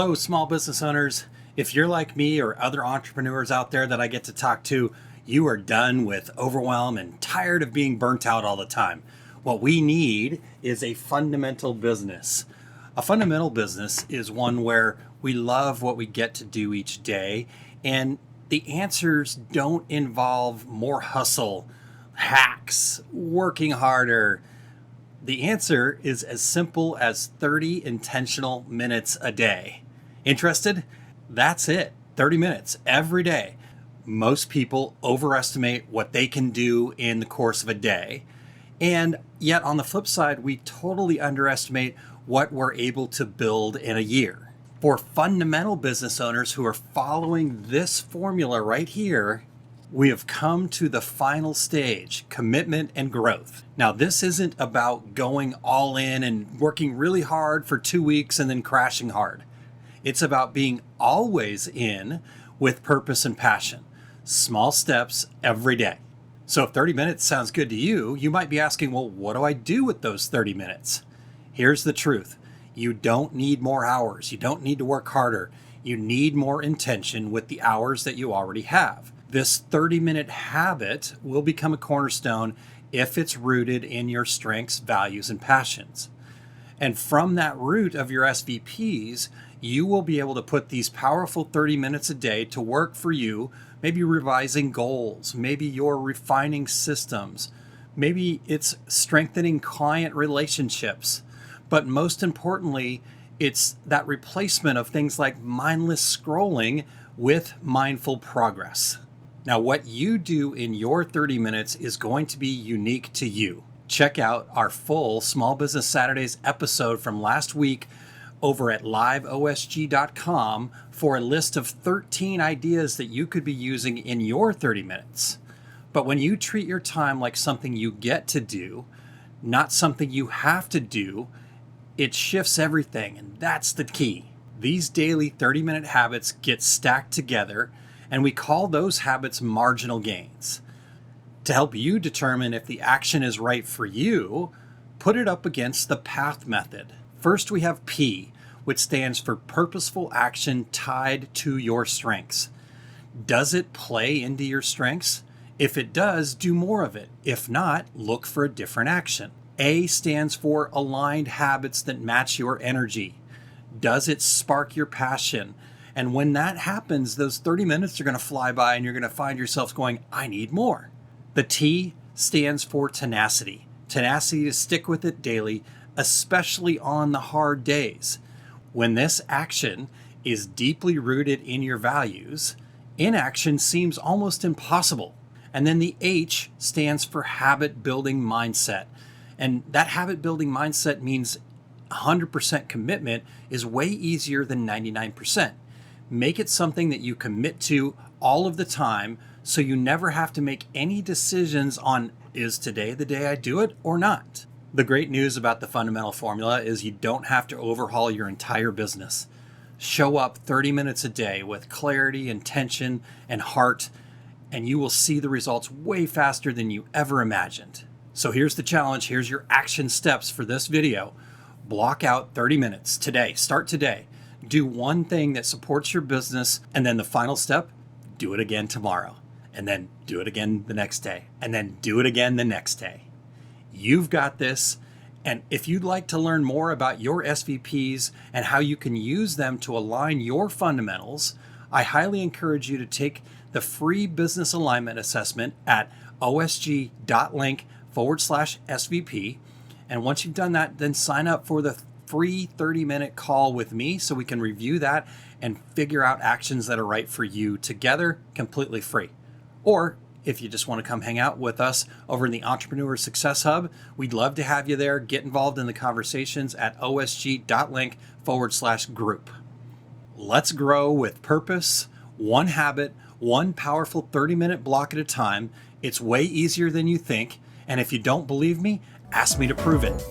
So, small business owners, if you're like me or other entrepreneurs out there that I get to talk to, you are done with overwhelm and tired of being burnt out all the time. What we need is a fundamental business. A fundamental business is one where we love what we get to do each day, and the answers don't involve more hustle, hacks, working harder. The answer is as simple as 30 intentional minutes a day. Interested? That's it. 30 minutes every day. Most people overestimate what they can do in the course of a day. And yet on the flip side, we totally underestimate what we're able to build in a year. For fundamental business owners who are following this formula right here, we have come to the final stage, commitment and growth. Now, this isn't about going all in and working really hard for 2 weeks and then crashing hard. It's about being always in with purpose and passion. Small steps every day. So if 30 minutes sounds good to you, you might be asking, well, what do I do with those 30 minutes? Here's the truth. You don't need more hours. You don't need to work harder. You need more intention with the hours that you already have. This 30-minute habit will become a cornerstone if it's rooted in your strengths, values, and passions. And from that root of your SVPs, you will be able to put these powerful 30 minutes a day to work for you, maybe revising goals, maybe you're refining systems, maybe it's strengthening client relationships. But most importantly, it's that replacement of things like mindless scrolling with mindful progress. Now, what you do in your 30 minutes is going to be unique to you. Check out our full Small Business Saturdays episode from last week over at liveosg.com for a list of 13 ideas that you could be using in your 30 minutes. But when you treat your time like something you get to do, not something you have to do, it shifts everything, and that's the key. These daily 30-minute habits get stacked together, and we call those habits marginal gains. To help you determine if the action is right for you, put it up against the P.A.T.H method. First, we have P, which stands for purposeful action tied to your strengths. Does it play into your strengths? If it does, do more of it. If not, look for a different action. A stands for aligned habits that match your energy. Does it spark your passion? And when that happens, those 30 minutes are going to fly by and you're going to find yourself going, I need more. The T stands for tenacity. Tenacity to stick with it daily, especially on the hard days. When this action is deeply rooted in your values, inaction seems almost impossible. And then the H stands for habit building mindset. And that habit building mindset means 100% commitment is way easier than 99%. Make it something that you commit to all of the time so you never have to make any decisions on, is today the day I do it or not? The great news about the fundamental formula is you don't have to overhaul your entire business. Show up 30 minutes a day with clarity, intention, and heart, and you will see the results way faster than you ever imagined. So here's the challenge. Here's your action steps for this video. Block out 30 minutes today. Start today. Do one thing that supports your business, and then the final step, do it again tomorrow, and then do it again the next day, and then do it again the next day. You've got this. And if you'd like to learn more about your SVPs and how you can use them to align your fundamentals, I highly encourage you to take the free business alignment assessment at osg.link/SVP. And once you've done that, then sign up for the free 30-minute call with me so we can review that and figure out actions that are right for you together, completely free. Or if you just want to come hang out with us over in the Entrepreneur Success Hub, we'd love to have you there. Get involved in the conversations at osg.link/group. Let's grow with purpose, one habit, one powerful 30-minute block at a time. It's way easier than you think. And if you don't believe me, ask me to prove it.